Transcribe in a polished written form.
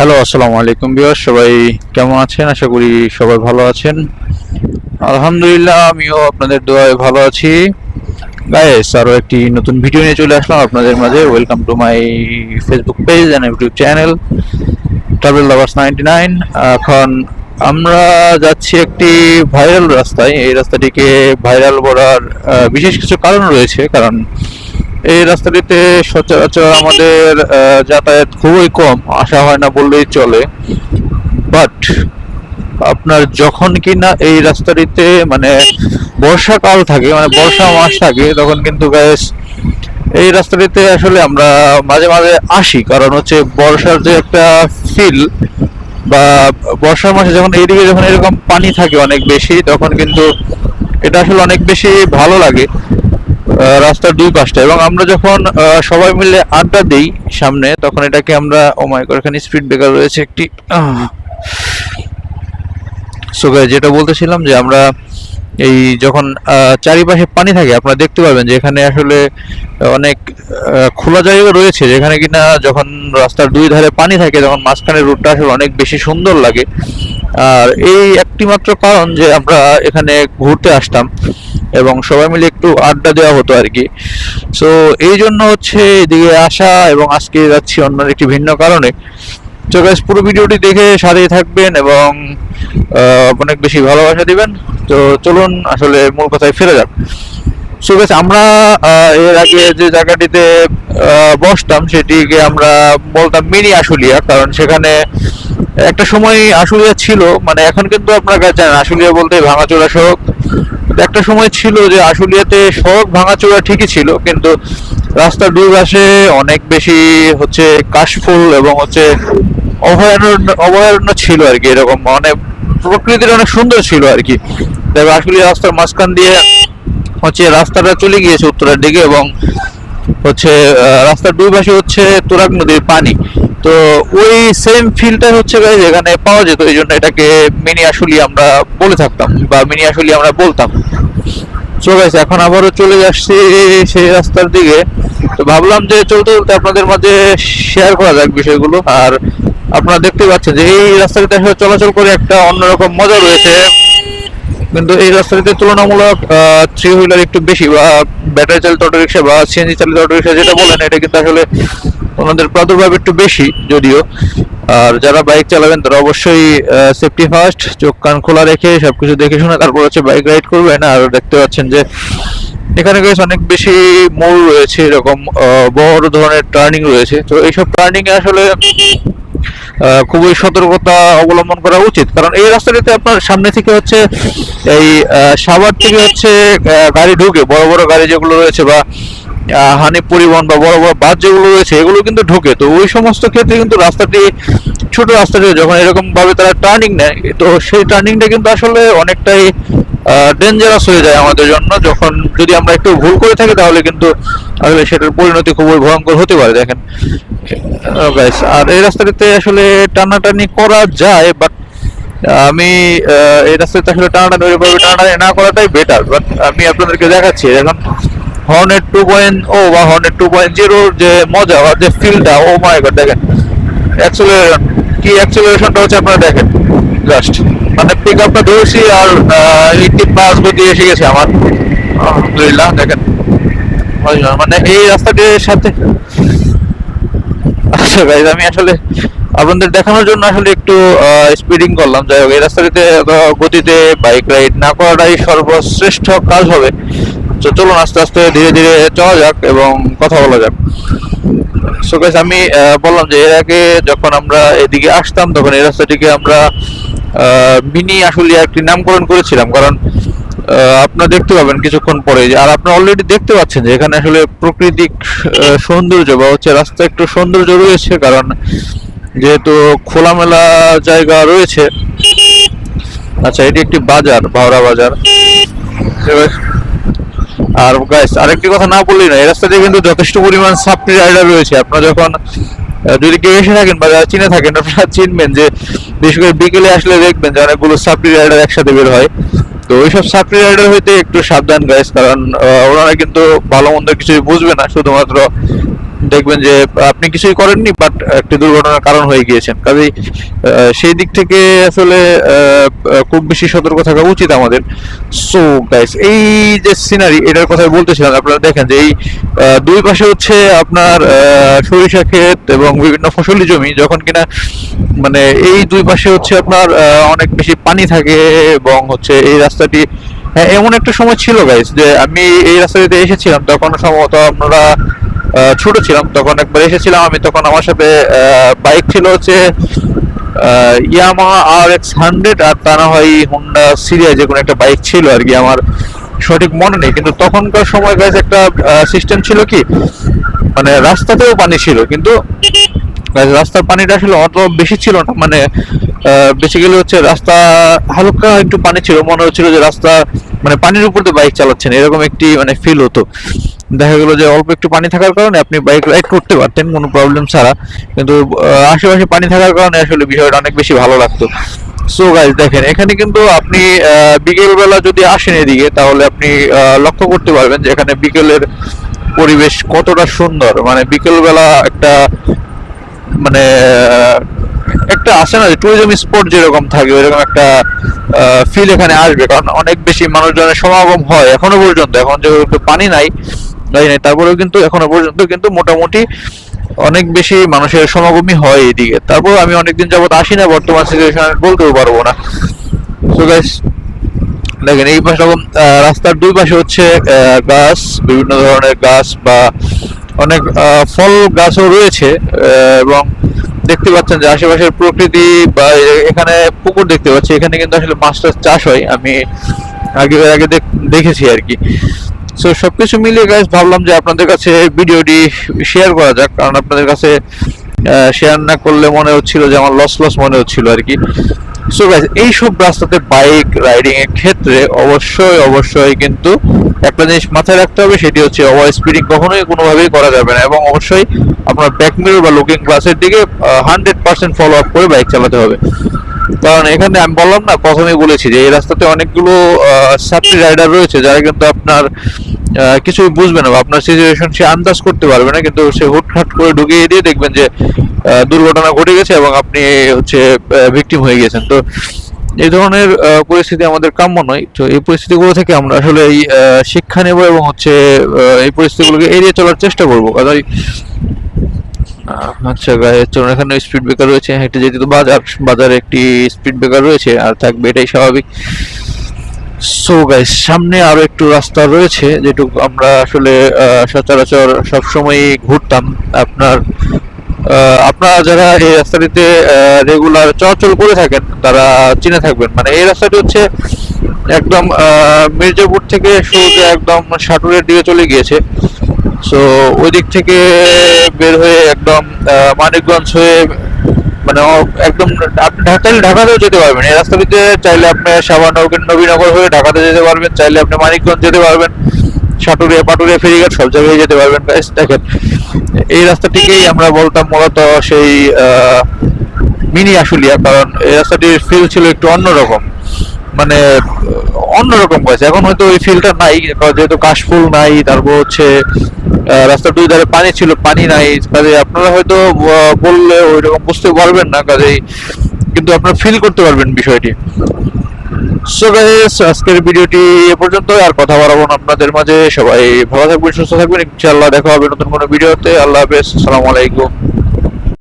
Hello, আসসালামু আলাইকুম viewer, সবাই কেমন আছেন? আশা করি সবাই ভালো আছেন। আলহামদুলিল্লাহ, আমিও আপনাদের দোয়ায় ভালো আছি। গাইস, আরও একটি নতুন ভিডিও নিয়ে চলে আসলাম আপনাদের মাঝে। Welcome to my Facebook page and YouTube channel travel lovers 99। এখন আমরা যাচ্ছি একটি ভাইরাল রাস্তায়। এই রাস্তাটিকে ভাইরাল করার বিশেষ কিছু কারণ রয়েছে, কারণ এই রাস্তাটিতে সচরাচর আমাদের যাতায়াত খুবই কম, আসা হয় না বললেই চলে। বাট আপনার যখন কিনা এই রাস্তাটিতে মানে বর্ষাকাল থাকে, মানে বর্ষা মাস থাকে, তখন কিন্তু গ্যাস এই রাস্তাটিতে আসলে আমরা মাঝে মাঝে আসি। কারণ হচ্ছে বর্ষার যে একটা ফিল, বা বর্ষার মাসে যখন এইদিকে যখন এরকম পানি থাকে অনেক বেশি, তখন কিন্তু এটা আসলে অনেক বেশি ভালো লাগে রাস্তার দুই পাশটা। এবং আমরা যখন সবাই মিলে আড্ডা দিই সামনে, তখন এটাকে আমরা, ও মাই গড, এখানে স্পিড ব্রেকার রয়েছে একটি। সো গাইস, যেটা বলতেছিলাম যে আমরা এই যখন চারিপাশে পানি থাকে, আপনারা দেখতে পাবেন যে এখানে আসলে অনেক খোলা জায়গা রয়েছে, যেখানে কিনা যখন রাস্তার দুই ধারে পানি থাকে তখন মাঝখানের রুটটা আসলে অনেক বেশি সুন্দর লাগে। আর এই একটি মাত্র কারণ যে আমরা এখানে ঘুরতে আসতাম এবং সবাই মিলে একটু আড্ডা দেওয়া হতো আর কি। সো এই জন্য হচ্ছে এদিকে আসা, এবং আজকে যাচ্ছি অন্য একটি ভিন্ন কারণে। তো গাইস, পুরো ভিডিওটি দেখে সাথেই থাকবেন এবং অনেক বেশি ভালোবাসা দিবেন। তো চলুন আসলে মূল কথায় ফিরে যাক। সো গাইস, আমরা এর আগে যে জায়গাটিতে বসতাম সেটিকে আমরা বলতাম মিনি আশুলিয়া, কারণ সেখানে একটা সময় আশুলিয়া ছিল, মানে এখন কিন্তু আপনারা জানেন আশুলিয়া বলতে ভাঙাচোরা সড়ক। একটা সময় ছিল যে আশুলিয়াতে সড়ক ভাঙাচোরা ঠিকই ছিল, কিন্তু রাস্তার দুই পাশে অনেক বেশি হচ্ছে কাশফুল এবং হচ্ছে অভয়ারণ্য ছিল আর কি। এরকম মানে প্রকৃতির অনেক সুন্দর ছিল আর কি। দেখো, আশুলিয়া রাস্তার মাঝখান দিয়ে হচ্ছে রাস্তাটা চলে গিয়েছে উত্তরের দিকে, এবং হচ্ছে রাস্তার দুই পাশে হচ্ছে তুরাগ নদীর পানি। তো ওই সেম ফিলটা হচ্ছে এখানে পাওয়া যেত, এই জন্য এটাকে মিনি আশুলিয়া আমরা বলে থাকতাম, বা মিনি আশুলিয়া আমরা বলতাম। সো গাইস, এখন আবারও চলে আসছি সেই রাস্তার দিকে। তো ভাবলাম যে চলতে চলতে আপনাদের মাঝে শেয়ার করা যাক বিষয়গুলো। আর আপনারা দেখতে পাচ্ছেন যে এই রাস্তাটিতে আসলে চলাচল করে একটা অন্যরকম মজা রয়েছে, কিন্তু এই রাস্তাটিতে তুলনামূলক থ্রি হুইলার একটু বেশি, বা ব্যাটারি চালিত অটোরিক্সা বা সিএনজি চালিত অটোরিক্সা যেটা বলেন, এটা কিন্তু আসলে ওনাদের প্রাদুর্ভাব একটু বেশি যদিও। আর যারা বাইক চালাবেন তারা অবশ্যই সেফটি ফার্স্ট, চোখ কান খোলা রেখে সবকিছু দেখে শুনে তারপর হচ্ছে বাইক রাইড করবেন। আর দেখতে পাচ্ছেন যে এখানে বেশ অনেক বেশি মোড় রয়েছে, এরকম বড় ধরনের টার্নিং রয়েছে। তো এইসব টার্নিং এ আসলে খুবই সতর্কতা অবলম্বন করা উচিত, কারণ এই রাস্তাটিতে আপনার সামনে থেকে হচ্ছে এই সাভার থেকে হচ্ছে গাড়ি ঢুকে, বড় বড় গাড়ি যেগুলো রয়েছে, বা হানিফ পরিবহন বা বড় বড় বাস যেগুলো রয়েছে, এগুলো কিন্তু ঢোকে। তো ওই সমস্ত ক্ষেত্রে কিন্তু রাস্তাটি, ছোট রাস্তাটি যখন এরকম ভাবে তারা টার্নিং নেয়, তো সেই টার্নিংটা কিন্তু আসলে অনেকটাই ডেঞ্জারাস হয়ে যায় আমাদের জন্য। যখন যদি আমরা একটু ভুল করে থাকি তাহলে কিন্তু আসলে সেটার পরিণতি খুবই ভয়ঙ্কর হতে পারে। দেখেন গাইস, আর এই রাস্তাটিতে আসলে টানাটানি করা যায়, বাট আমি এই রাস্তাতে আসলে টানাটানি ওইভাবে টানাটানি না করাটাই বেটার। বাট আমি আপনাদেরকে দেখাচ্ছি এখন হর্নেট 2.0 বা হর্নেট 2.0 যে মজা বা যে ফিলটা, ও মাই গড, দেখেন অ্যাক্সেলারেশন, কি অ্যাক্সেলারেশনটা হচ্ছে আপনারা দেখেন জাস্ট। মানে পিক আপটা ধরেছি আর 80+ গতি এসে গেছে আমার, আলহামদুলিল্লাহ। দেখেন মানে এই রাস্তাটির সাথে, আচ্ছা গাইজ, আমি আসলে আপনাদের দেখানোর জন্য আসলে একটু স্পিডিং করলাম। যাই হোক, এই রাস্তাটিতে গতিতে বাইক রাইড না করাটাই সর্বশ্রেষ্ঠ কাজ হবে। তো চলুন আস্তে আস্তে ধীরে ধীরে চলা যাক এবং কথা বলা যাক। সো গাইস, আমি বললাম যে এর আগে যখন আমরা এদিকে আসতাম তখন এই রাস্তাটিকে আমরা মিনি আশুলিয়া একটি নামকরণ করেছিলাম, কারণ আপনারা দেখতে পাবেন কিছুক্ষণ পরে, আর আপনারা অলরেডি দেখতে পাচ্ছেন যে এখানে আসলে প্রাকৃতিক সৌন্দর্য বা হচ্ছে রাস্তা একটু সৌন্দর্য রয়েছে, কারণ যেহেতু খোলামেলা জায়গা রয়েছে। আচ্ছা, এটি একটি বাজার, ভাওরা বাজার। আর গাইস, আরেকটি কথা না বললেই না, এই রাস্তাতে কিন্তু যথেষ্ট পরিমাণ সাপ্লি রাইডার রয়েছে। আপনারা যখন যদি কেউ এসে থাকেন বা যারা চিনে থাকেন, আপনারা চিনবেন যে বিশেষ করে বিকেলে আসলে দেখবেন যে অনেকগুলো সাপ্লি রাইডার একসাথে বের হয়। তো ওইসব সাপ্লি রাইডার হইতে একটু সাবধান গাইস, কারণ ওনারা কিন্তু ভালো মন্দ কিছুই বুঝবে না, শুধুমাত্র দেখবেন যে আপনি কিছুই করেননি, বাট একটি দুর্ঘটনার কারণ হয়ে গিয়েছেন। কাজেই সেই দিক থেকে আসলে খুব বেশি সতর্ক থাকা উচিত আমাদের। সো গাইস, এই যে সিনারি, এটার কথা বলতেছিলাম, আপনারা দেখেন যে এই দুই পাশে হচ্ছে আপনার সরিষা ক্ষেত এবং বিভিন্ন ফসলি জমি, যখন কিনা মানে এই দুই পাশে হচ্ছে আপনার অনেক বেশি পানি থাকে, এবং হচ্ছে এই রাস্তাটি এমন একটা সময় ছিল গাইস যে আমি এই রাস্তাটিতে এসেছিলাম, তখন সম্ভবত আপনারা ছোট ছিলাম, তখন একবার এসেছিলাম আমি, তখন আমার সাথে বাইক ছিল হচ্ছে ইয়ামাহা RX 100, আর তা না হয় হোন্ডা সিরিয়া, যে কোনো একটা বাইক ছিল আর কি, আমার সঠিক মনে নেই। কিন্তু তখনকার সময় গাইস একটা সিস্টেম ছিল কি, মানে রাস্তাতেও পানি ছিল, কিন্তু রাস্তার পানিটা আসলে অত বেশি ছিল না, মানে বেসিক্যালি হচ্ছে রাস্তা হালকা একটু পানি ছিল, মনে হচ্ছিল যে রাস্তা মানে পানির উপর দিয়ে বাইক চালাচ্ছেন, এরকম একটি মানে ফিল হতো। দেখা গেল যে অল্প একটু পানি থাকার কারণে আপনি বাইক রাইড করতে পারতেন কোনো প্রবলেম ছাড়া, কিন্তু আশেপাশে পানি থাকার কারণে আসলে বিষয়টা অনেক বেশি ভালো লাগতো। সো গাইস দেখেন, এখানে কিন্তু আপনি বিকেলবেলা যদি আসেন এদিকে, তাহলে আপনি লক্ষ্য করতে পারবেন যে এখানে বিকেলের পরিবেশ কতটা সুন্দর। মানে বিকেলবেলা একটা মানে একটা আসে না যে ট্যুরিজম স্পট যেরকম থাকে, ওইরকম একটা ফিল এখানে আসবে, কারণ অনেক বেশি মানুষজনের সমাগম হয় এখনো পর্যন্ত। এখন যেহেতু পানি নাই, তারপরেও কিন্তু এখনো পর্যন্ত কিন্তু মোটামুটি অনেক বেশি মানুষের সমাগমই হয় এইদিকে। তারপর আমি অনেকদিন যাবত আসি না, বর্তমান সিচুয়েশন বলতেও পারবো না। সো গাইস দেখেন, এই পাশে রাস্তার দুই পাশে হচ্ছে গাছ, বিভিন্ন ধরনের গাছ বা অনেক ফল গাছও রয়েছে, এবং দেখতে পাচ্ছেন যে আশেপাশের প্রকৃতি, বা এখানে পুকুর দেখতে পাচ্ছি, এখানে কিন্তু আসলে মাছ টাছ চাষ হয়, আমি আগে দেখেছি আর কি। সো সবকিছু মিলিয়ে গাইস ভাবলাম যে আপনাদের কাছে ভিডিওটি শেয়ার করা যাক, কারণ আপনাদের কাছে শেয়ার না করলে মনে হচ্ছিল যে আমার লস মনে হচ্ছিল আর কি। সো গাইস, এইসব রাস্তাতে বাইক রাইডিং এর ক্ষেত্রে অবশ্যই কিন্তু একটা জিনিস মাথায় রাখতে হবে, সেটি হচ্ছে ওভার স্পিডিং কখনোই কোনোভাবেই করা যাবে না, এবং অবশ্যই আপনার ব্যাক মিরর বা লুকিং গ্লাসের দিকে 100% ফলো আপ করে বাইক চালাতে হবে। কারণ এখানে আমি বললাম না, প্রথমেই বলেছি যে এই রাস্তাতে অনেকগুলো ছাত্রী রাইডার রয়েছে, যারা কিন্তু আপনার কিছুই বুঝবে না, আপনার সিচুয়েশন সে আন্দাজ করতে পারবে না, কিন্তু সে হুটহাট করে ঢুকিয়ে দিয়ে দেখবেন যে দুর্ঘটনা ঘটে গেছে এবং আপনি হচ্ছে ভিকটিম হয়ে গেছেন। তো এই ধরনের পরিস্থিতি আমাদের কাম্য নয়। তো এই পরিস্থিতিগুলো থেকে আমরা আসলে এই শিক্ষা নেব, এবং হচ্ছে এই পরিস্থিতিগুলোকে এড়িয়ে চলার চেষ্টা করবো। কারণ আচ্ছা গাইস, চলুন, এখানে স্পিড ব্রেকার রয়েছে, হেঁটে যেতে তো বাজারে একটি স্পিড ব্রেকার রয়েছে, আর থাকবে, এটাই স্বাভাবিক। সো গাইস, সামনে আরো একটু রাস্তা রয়েছে, যেটুকু আমরা আসলে সচরাচর সবসময় ঘুরতাম। আপনারা যারা এই রাস্তাটিতে রেগুলার চলাচল করে থাকেন, তারা চিনে থাকবেন। মানে এই রাস্তাটি হচ্ছে একদম মির্জাপুর থেকে সোজা একদম সাটুরের দিকে চলে গিয়েছে। সো ওই দিক থেকে বের হয়ে একদম মানিকগঞ্জ হয়ে, মানে একদম আপনি চাইলে ঢাকাতেও যেতে পারবেন এই রাস্তাটিতে, চাইলে আপনি নবীনগর হয়ে ঢাকাতে যেতে পারবেন, চাইলে আপনি মানিকগঞ্জ যেতে পারবেন, পাটুরিয়া ফেরিঘাট সব জায়গায় যেতে পারবেন। দেখেন, এই রাস্তাটিকেই আমরা বলতাম মূলত সেই মিনি আশুলিয়া, কারণ এই রাস্তাটির ফিল ছিল একটু অন্যরকম, মানে অন্যরকম কাছে। এখন হয়তো ওই ফিলটা নাই, যেহেতু কাশফুল নাই, তারপর হচ্ছে রাস্তার দুই ধারে পানি ছিল, পানি নাই, কাজে আপনারা হয়তো বললে ওইরকম বুঝতে পারবেন না, কাজেই কিন্তু আপনারা ফিল করতে পারবেন বিষয়টি। সো গাইস, আজকের ভিডিওটি এ পর্যন্ত, আর কথা বাড়াবো না আপনাদের মাঝে। সবাই ভালো থাকবেন, সুস্থ থাকবেন, ইনশাআল্লাহ দেখা হবে নতুন কোনো ভিডিওতে। আল্লাহ হাফেজ, আসসালামু আলাইকুম।